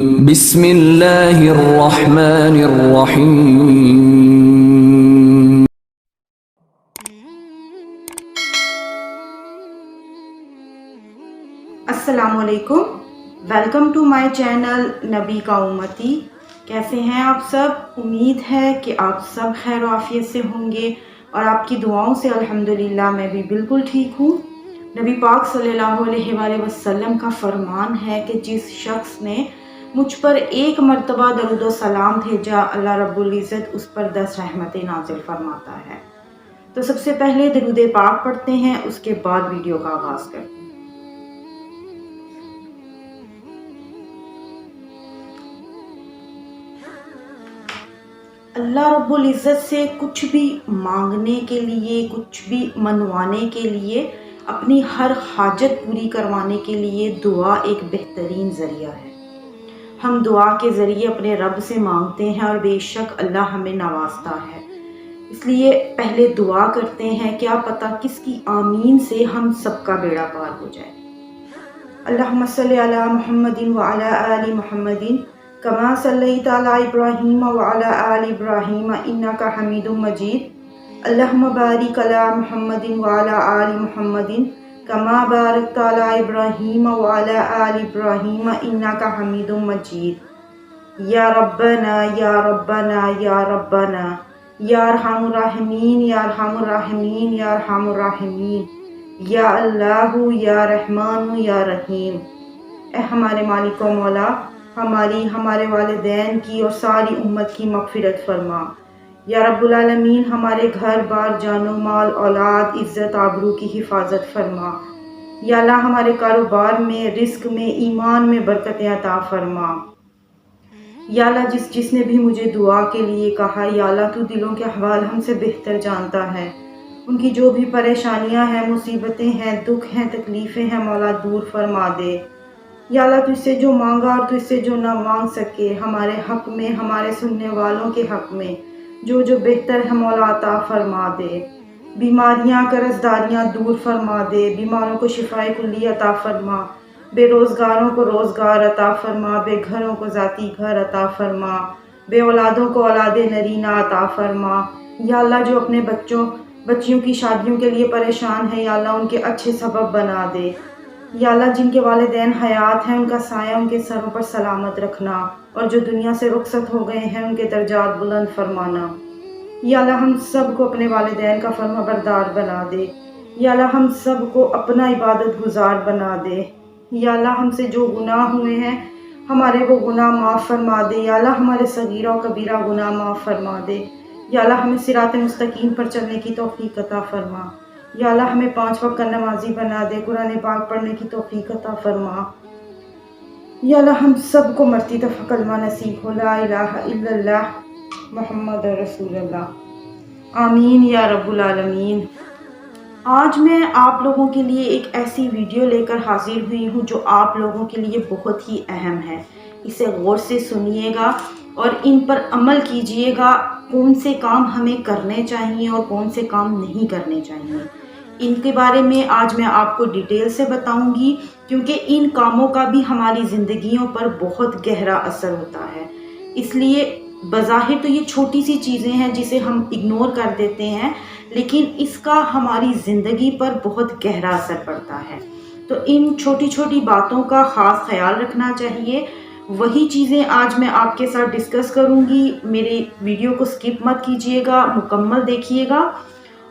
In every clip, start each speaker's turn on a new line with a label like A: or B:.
A: بسم اللہ الرحمن الرحیم۔
B: السلام علیکم، ویلکم ٹو مائی چینل نبی کا امتی۔ کیسے ہیں آپ سب؟ امید ہے کہ آپ سب خیر و عافیت سے ہوں گے اور آپ کی دعاؤں سے الحمدللہ میں بھی بالکل ٹھیک ہوں۔ نبی پاک صلی اللہ علیہ وآلہ وسلم کا فرمان ہے کہ جس شخص نے مجھ پر ایک مرتبہ درود و سلام بھیجا، اللہ رب العزت اس پر 10 رحمتیں نازل فرماتا ہے۔ تو سب سے پہلے درود پاک پڑھتے ہیں، اس کے بعد ویڈیو کا آغاز کرتے ہیں۔ اللہ رب العزت سے کچھ بھی مانگنے کے لیے، کچھ بھی منوانے کے لیے، اپنی ہر حاجت پوری کروانے کے لیے دعا ایک بہترین ذریعہ ہے۔ ہم دعا کے ذریعے اپنے رب سے مانگتے ہیں اور بے شک اللہ ہمیں نوازتا ہے۔ اس لیے پہلے دعا کرتے ہیں، کیا پتہ کس کی آمین سے ہم سب کا بیڑا پار ہو جائے۔ اللہم صلی علی محمد وعلی آل محمد کما صلیت علی ابراہیم وعلی آل ابراہیم انک حمید مجید۔ اللہم بارک علی محمد وعلی آل محمد کما بارکت علی ابراہیم وعلی آل ابراہیم انک حمید مجید۔ یا ربنا یا ربنا یا ربنا یا ارحم الراحمین یا ارحم الراحمین یا ارحم الراحمین یا اللہ یا رحمان یا رحیم۔ اے ہمارے مالک و مولا، ہمارے والدین کی اور ساری امت کی مغفرت فرما۔ یا رب العالمین، ہمارے گھر بار، جان و مال، اولاد، عزت آبرو کی حفاظت فرما۔ یا اللہ ہمارے کاروبار میں، رزق میں، ایمان میں برکت عطا فرما۔ یا اللہ جس نے بھی مجھے دعا کے لیے کہا، یا اللہ تو دلوں کے احوال ہم سے بہتر جانتا ہے۔ ان کی جو بھی پریشانیاں ہیں، مصیبتیں ہیں، دکھ ہیں، تکلیفیں ہیں، مولا دور فرما دے۔ یا اللہ تجھ سے جو مانگا اور تجھ سے جو نہ مانگ سکے، ہمارے حق میں، ہمارے سننے والوں کے حق میں جو بہتر ہے مولا عطا فرما دے۔ بیماریاں، قرضداریاں دور فرما دے، بیماروں کو شفائے کلی عطا فرما، بے روزگاروں کو روزگار عطا فرما، بے گھروں کو ذاتی گھر عطا فرما، بے اولادوں کو اولاد نرینہ عطا فرما۔ یا اللہ جو اپنے بچیوں کی شادیوں کے لیے پریشان ہے، یا اللہ ان کے اچھے سبب بنا دے۔ یا اللہ جن کے والدین حیات ہیں، ان کا سایہ ان کے سروں پر سلامت رکھنا، اور جو دنیا سے رخصت ہو گئے ہیں ان کے درجات بلند فرمانا۔ یا اللہ ہم سب کو اپنے والدین کا فرما بردار بنا دے۔ یا اللہ ہم سب کو اپنا عبادت گزار بنا دے۔ یا اللہ ہم سے جو گناہ ہوئے ہیں ہمارے وہ گناہ معاف فرما دے۔ یا اللہ ہمارے صغیرہ و کبیرہ گناہ معاف فرما دے۔ یا اللہ ہمیں صراط مستقیم پر چلنے کی توفیق عطا فرما۔ یا اللہ ہمیں 5 وقت کا نمازی بنا دے، قرآن پاک پڑھنے کی توفیق عطا فرما۔ یا اللہ ہم سب کو مرتی دفعہ کلمہ نصیب ہو، لا الہ الا اللہ محمد رسول اللہ۔ آمین یا رب العالمین۔ آج میں آپ لوگوں کے لیے ایک ایسی ویڈیو لے کر حاضر ہوئی ہوں جو آپ لوگوں کے لیے بہت ہی اہم ہے۔ اسے غور سے سنیے گا اور ان پر عمل کیجئے گا۔ کون سے کام ہمیں کرنے چاہیے اور کون سے کام نہیں کرنے چاہیے، ان کے بارے میں آج میں آپ کو ڈیٹیل سے بتاؤں گی، کیونکہ ان کاموں کا بھی ہماری زندگیوں پر بہت گہرا اثر ہوتا ہے۔ اس لیے بظاہر تو یہ چھوٹی سی چیزیں ہیں جسے ہم اگنور کر دیتے ہیں، لیکن اس کا ہماری زندگی پر بہت گہرا اثر پڑتا ہے۔ تو ان چھوٹی چھوٹی باتوں کا خاص خیال رکھنا چاہیے۔ وہی چیزیں آج میں آپ کے ساتھ ڈسکس کروں گی۔ میری ویڈیو کو سکپ مت کیجیے گا، مکمل دیکھیے گا۔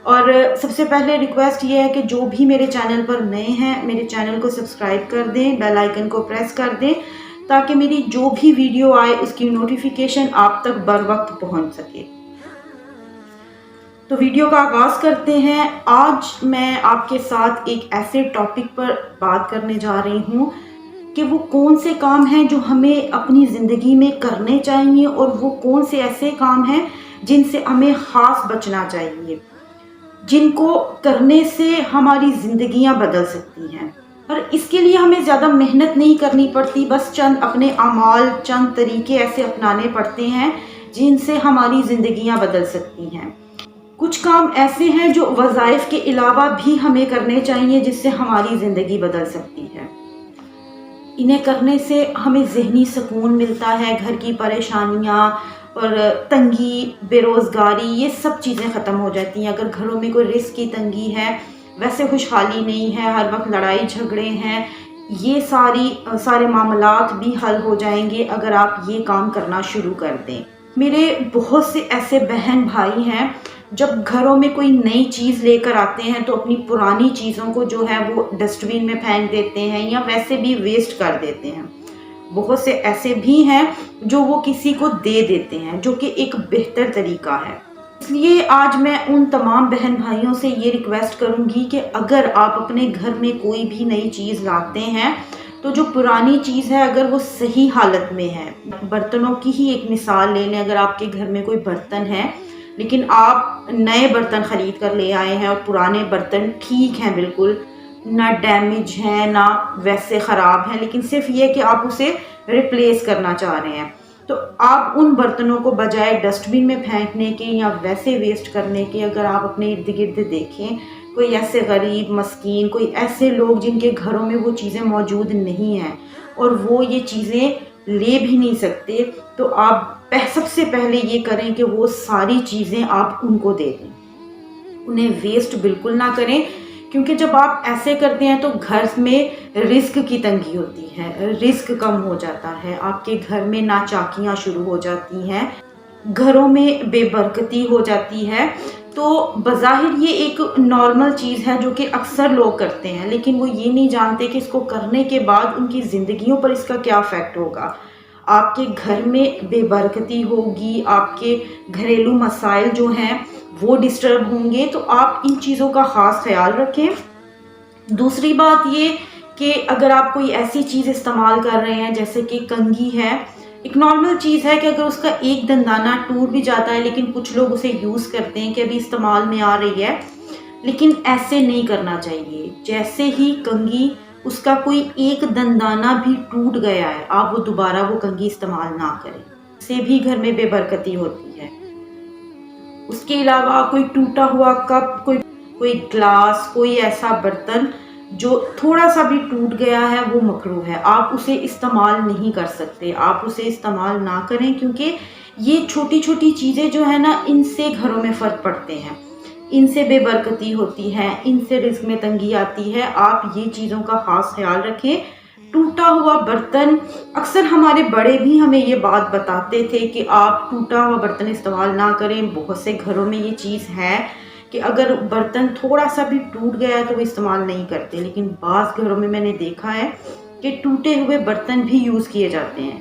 B: اور سب سے پہلے ریکویسٹ یہ ہے کہ جو بھی میرے چینل پر نئے ہیں، میرے چینل کو سبسکرائب کر دیں، بیل آئیکن کو پریس کر دیں، تاکہ میری جو بھی ویڈیو آئے اس کی نوٹیفیکیشن آپ تک بر وقت پہنچ سکے۔ تو ویڈیو کا آغاز کرتے ہیں۔ آج میں آپ کے ساتھ ایک ایسے ٹاپک پر بات کرنے جا رہی ہوں کہ وہ کون سے کام ہیں جو ہمیں اپنی زندگی میں کرنے چاہیے، اور وہ کون سے ایسے کام ہیں جن سے ہمیں خاص بچنا چاہیے، جن کو کرنے سے ہماری زندگیاں بدل سکتی ہیں۔ اور اس کے لیے ہمیں زیادہ محنت نہیں کرنی پڑتی، بس چند اپنے اعمال، چند طریقے ایسے اپنانے پڑتے ہیں جن سے ہماری زندگیاں بدل سکتی ہیں۔ کچھ کام ایسے ہیں جو وظائف کے علاوہ بھی ہمیں کرنے چاہیے، جس سے ہماری زندگی بدل سکتی ہے۔ انہیں کرنے سے ہمیں ذہنی سکون ملتا ہے، گھر کی پریشانیاں اور تنگی، بے روزگاری، یہ سب چیزیں ختم ہو جاتی ہیں۔ اگر گھروں میں کوئی رزق کی تنگی ہے، ویسے خوشحالی نہیں ہے، ہر وقت لڑائی جھگڑے ہیں، یہ سارے معاملات بھی حل ہو جائیں گے اگر آپ یہ کام کرنا شروع کر دیں۔ میرے بہت سے ایسے بہن بھائی ہیں، جب گھروں میں کوئی نئی چیز لے کر آتے ہیں تو اپنی پرانی چیزوں کو جو ہے وہ ڈسٹ بین میں پھینک دیتے ہیں یا ویسے بھی ویسٹ کر دیتے ہیں۔ بہت سے ایسے بھی ہیں جو وہ کسی کو دے دیتے ہیں، جو کہ ایک بہتر طریقہ ہے۔ اس لیے آج میں ان تمام بہن بھائیوں سے یہ ریکویسٹ کروں گی کہ اگر آپ اپنے گھر میں کوئی بھی نئی چیز لاتے ہیں تو جو پرانی چیز ہے اگر وہ صحیح حالت میں ہے، برتنوں کی ہی ایک مثال لے لیں، اگر آپ کے گھر میں کوئی برتن ہے لیکن آپ نئے برتن خرید کر لے آئے ہیں اور پرانے برتن ٹھیک ہیں، بالکل نہ ڈیمیج ہیں نہ ویسے خراب ہیں، لیکن صرف یہ کہ آپ اسے ریپلیس کرنا چاہ رہے ہیں، تو آپ ان برتنوں کو بجائے ڈسٹ بین میں پھینکنے کے یا ویسے ویسٹ کرنے کے، اگر آپ اپنے ارد گرد دیکھیں کوئی ایسے غریب مسکین، کوئی ایسے لوگ جن کے گھروں میں وہ چیزیں موجود نہیں ہیں اور وہ یہ چیزیں لے بھی نہیں سکتے، تو آپ سب سے پہلے یہ کریں کہ وہ ساری چیزیں آپ ان کو دے دیں، انہیں ویسٹ بالکل نہ کریں، کیونکہ جب آپ ایسے کرتے ہیں تو گھر میں رزق کی تنگی ہوتی ہے، رزق کم ہو جاتا ہے، آپ کے گھر میں ناچاکیاں شروع ہو جاتی ہیں، گھروں میں بے برکتی ہو جاتی ہے۔ تو بظاہر یہ ایک نارمل چیز ہے جو کہ اکثر لوگ کرتے ہیں، لیکن وہ یہ نہیں جانتے کہ اس کو کرنے کے بعد ان کی زندگیوں پر اس کا کیا افیکٹ ہوگا۔ آپ کے گھر میں بے برکتی ہوگی، آپ کے گھریلو مسائل جو ہیں وہ ڈسٹرب ہوں گے، تو آپ ان چیزوں کا خاص خیال رکھیں۔ دوسری بات یہ کہ اگر آپ کوئی ایسی چیز استعمال کر رہے ہیں جیسے کہ کنگھی ہے، ایک نارمل چیز ہے کہ اگر اس کا ایک دندانہ ٹوٹ بھی جاتا ہے لیکن کچھ لوگ اسے یوز کرتے ہیں کہ ابھی استعمال میں آ رہی ہے، لیکن ایسے نہیں کرنا چاہیے۔ جیسے ہی کنگھی اس کا کوئی ایک دندانہ بھی ٹوٹ گیا ہے، آپ وہ دوبارہ وہ کنگھی استعمال نہ کریں، اس سے بھی گھر میں بے برکتی ہوتی ہے۔ اس کے علاوہ کوئی ٹوٹا ہوا کپ، کوئی گلاس، کوئی ایسا برتن جو تھوڑا سا بھی ٹوٹ گیا ہے وہ مکروہ ہے، آپ اسے استعمال نہیں کر سکتے، آپ اسے استعمال نہ کریں، کیونکہ یہ چھوٹی چھوٹی چیزیں جو ہے نا، ان سے گھروں میں فرق پڑتے ہیں، ان سے بے برکتی ہوتی ہے، ان سے رزق میں تنگی آتی ہے۔ آپ یہ چیزوں کا خاص خیال رکھیں۔ ٹوٹا ہوا برتن، اکثر ہمارے بڑے بھی ہمیں یہ بات بتاتے تھے کہ آپ ٹوٹا ہوا برتن استعمال نہ کریں۔ بہت سے گھروں میں یہ چیز ہے کہ اگر برتن تھوڑا سا بھی ٹوٹ گیا تو وہ استعمال نہیں کرتے، لیکن بعض گھروں میں نے دیکھا ہے کہ ٹوٹے ہوئے برتن بھی یوز کیے جاتے ہیں۔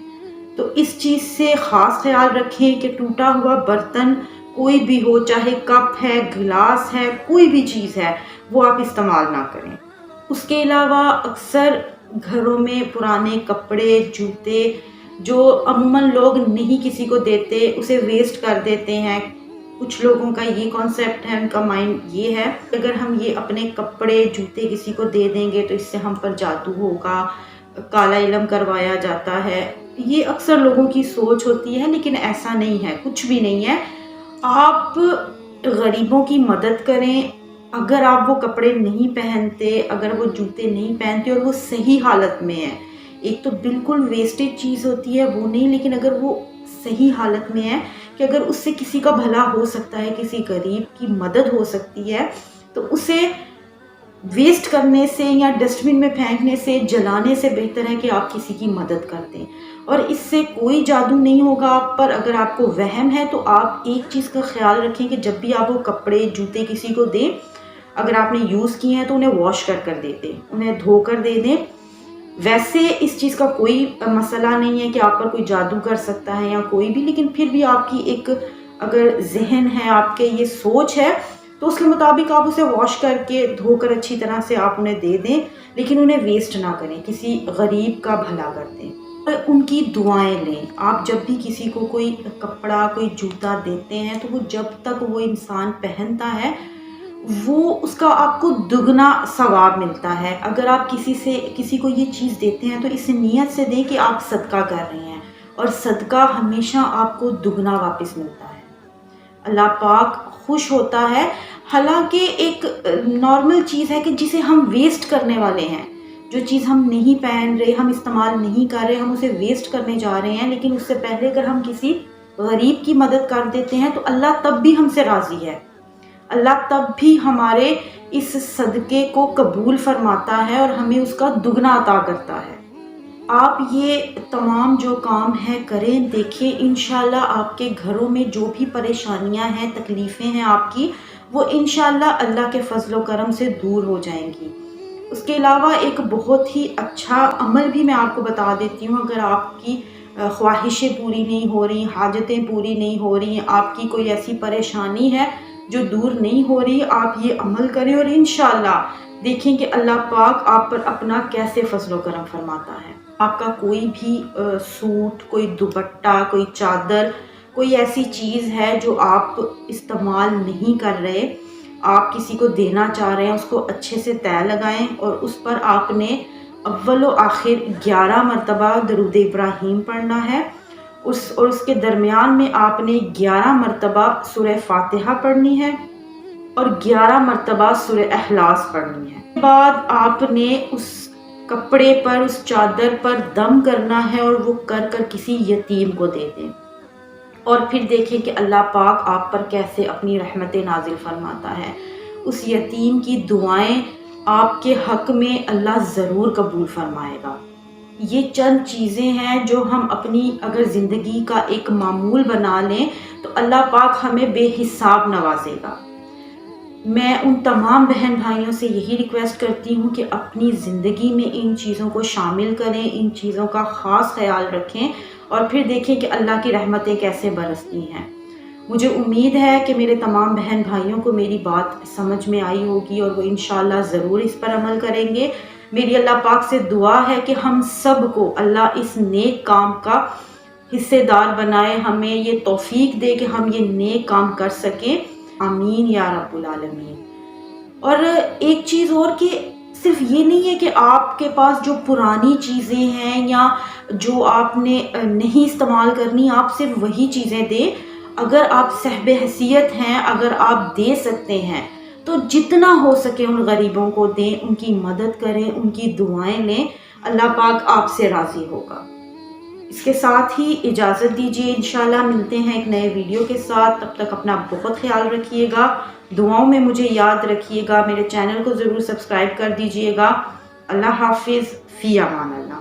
B: تو اس چیز سے خاص خیال رکھیں کہ ٹوٹا ہوا برتن کوئی بھی ہو، چاہے کپ ہے، گلاس ہے، کوئی بھی چیز ہے، وہ آپ استعمال نہ کریں۔ اس کے علاوہ اکثر گھروں میں پرانے کپڑے، جوتے جو عموماً لوگ نہیں کسی کو دیتے، اسے ویسٹ کر دیتے ہیں۔ کچھ لوگوں کا یہ کانسیپٹ ہے، ان کا مائنڈ یہ ہے کہ اگر ہم یہ اپنے کپڑے جوتے کسی کو دے دیں گے تو اس سے ہم پر جادو ہوگا، کالا علم کروایا جاتا ہے۔ یہ اکثر لوگوں کی سوچ ہوتی ہے، لیکن ایسا نہیں ہے، کچھ بھی نہیں ہے۔ آپ غریبوں کی مدد کریں۔ اگر آپ وہ کپڑے نہیں پہنتے، اگر وہ جوتے نہیں پہنتے اور وہ صحیح حالت میں ہے، ایک تو بالکل ویسٹیج چیز ہوتی ہے وہ نہیں، لیکن اگر وہ صحیح حالت میں ہے کہ اگر اس سے کسی کا بھلا ہو سکتا ہے، کسی غریب کی مدد ہو سکتی ہے، تو اسے ویسٹ کرنے سے یا ڈسٹ بن میں پھینکنے سے، جلانے سے بہتر ہے کہ آپ کسی کی مدد کر دیں۔ اور اس سے کوئی جادو نہیں ہوگا آپ پر۔ اگر آپ کو وہم ہے تو آپ ایک چیز کا خیال رکھیں کہ جب بھی آپ وہ کپڑے جوتے کسی کو دیں، اگر آپ نے یوز کیے ہیں تو انہیں واش کر دے دیں، انہیں دھو کر دے دیں۔ ویسے اس چیز کا کوئی مسئلہ نہیں ہے کہ آپ پر کوئی جادو کر سکتا ہے یا کوئی بھی، لیکن پھر بھی آپ کی ایک اگر ذہن ہے، آپ کے یہ سوچ ہے، تو اس کے مطابق آپ اسے واش کر کے دھو کر اچھی طرح سے آپ انہیں دے دیں، لیکن انہیں ویسٹ نہ کریں، کسی غریب کا بھلا کر دیں اور ان کی دعائیں لیں۔ آپ جب بھی کسی کو کوئی کپڑا، کوئی جوتا دیتے ہیں تو وہ جب تک وہ انسان پہنتا ہے وہ اس کا آپ کو دگنا ثواب ملتا ہے۔ اگر آپ کسی کو یہ چیز دیتے ہیں تو اس نیت سے دیں کہ آپ صدقہ کر رہے ہیں، اور صدقہ ہمیشہ آپ کو دگنا واپس ملتا ہے، اللہ پاک خوش ہوتا ہے۔ حالانکہ ایک نارمل چیز ہے کہ جسے ہم ویسٹ کرنے والے ہیں، جو چیز ہم نہیں پہن رہے، ہم استعمال نہیں کر رہے، ہم اسے ویسٹ کرنے جا رہے ہیں، لیکن اس سے پہلے اگر ہم کسی غریب کی مدد کر دیتے ہیں تو اللہ تب بھی ہم سے راضی ہے، اللہ تب بھی ہمارے اس صدقے کو قبول فرماتا ہے اور ہمیں اس کا دگنا عطا کرتا ہے۔ آپ یہ تمام جو کام ہے کریں، دیکھیں انشاءاللہ آپ کے گھروں میں جو بھی پریشانیاں ہیں، تکلیفیں ہیں آپ کی، وہ انشاءاللہ اللہ کے فضل و کرم سے دور ہو جائیں گی۔ اس کے علاوہ ایک بہت ہی اچھا عمل بھی میں آپ کو بتا دیتی ہوں، اگر آپ کی خواہشیں پوری نہیں ہو رہی، حاجتیں پوری نہیں ہو رہی، آپ کی کوئی ایسی پریشانی ہے جو دور نہیں ہو رہی، آپ یہ عمل کریں اور انشاءاللہ دیکھیں کہ اللہ پاک آپ پر اپنا کیسے فضل و کرم فرماتا ہے۔ آپ کا کوئی بھی سوٹ، کوئی دوپٹہ، کوئی چادر، کوئی ایسی چیز ہے جو آپ استعمال نہیں کر رہے، آپ کسی کو دینا چاہ رہے ہیں، اس کو اچھے سے طے لگائیں اور اس پر آپ نے اول و آخر 11 مرتبہ درود ابراہیم پڑھنا ہے، اور اس کے درمیان میں آپ نے 11 مرتبہ سورہ فاتحہ پڑھنی ہے اور 11 مرتبہ سورہ اخلاص پڑھنی ہے۔ اس کے بعد آپ نے اس کپڑے پر، اس چادر پر دم کرنا ہے اور وہ کر کسی یتیم کو دے دیں، اور پھر دیکھیں کہ اللہ پاک آپ پر کیسے اپنی رحمت نازل فرماتا ہے۔ اس یتیم کی دعائیں آپ کے حق میں اللہ ضرور قبول فرمائے گا۔ یہ چند چیزیں ہیں جو ہم اپنی اگر زندگی کا ایک معمول بنا لیں تو اللہ پاک ہمیں بے حساب نوازے گا۔ میں ان تمام بہن بھائیوں سے یہی ریکویسٹ کرتی ہوں کہ اپنی زندگی میں ان چیزوں کو شامل کریں، ان چیزوں کا خاص خیال رکھیں اور پھر دیکھیں کہ اللہ کی رحمتیں کیسے برستی ہیں۔ مجھے امید ہے کہ میرے تمام بہن بھائیوں کو میری بات سمجھ میں آئی ہوگی اور وہ انشاءاللہ ضرور اس پر عمل کریں گے۔ میری اللہ پاک سے دعا ہے کہ ہم سب کو اللہ اس نیک کام کا حصے دار بنائے، ہمیں یہ توفیق دے کہ ہم یہ نیک کام کر سکیں، آمین یا رب العالمین۔ اور ایک چیز اور کہ صرف یہ نہیں ہے کہ آپ کے پاس جو پرانی چیزیں ہیں یا جو آپ نے نہیں استعمال کرنی، آپ صرف وہی چیزیں دیں۔ اگر آپ صاحب حیثیت ہیں، اگر آپ دے سکتے ہیں تو جتنا ہو سکے ان غریبوں کو دیں، ان کی مدد کریں، ان کی دعائیں لیں، اللہ پاک آپ سے راضی ہوگا۔ اس کے ساتھ ہی اجازت دیجیے، انشاءاللہ ملتے ہیں ایک نئے ویڈیو کے ساتھ۔ تب تک اپنا بہت خیال رکھیے گا، دعاؤں میں مجھے یاد رکھیے گا، میرے چینل کو ضرور سبسکرائب کر دیجیے گا۔ اللہ حافظ، فی امان اللہ۔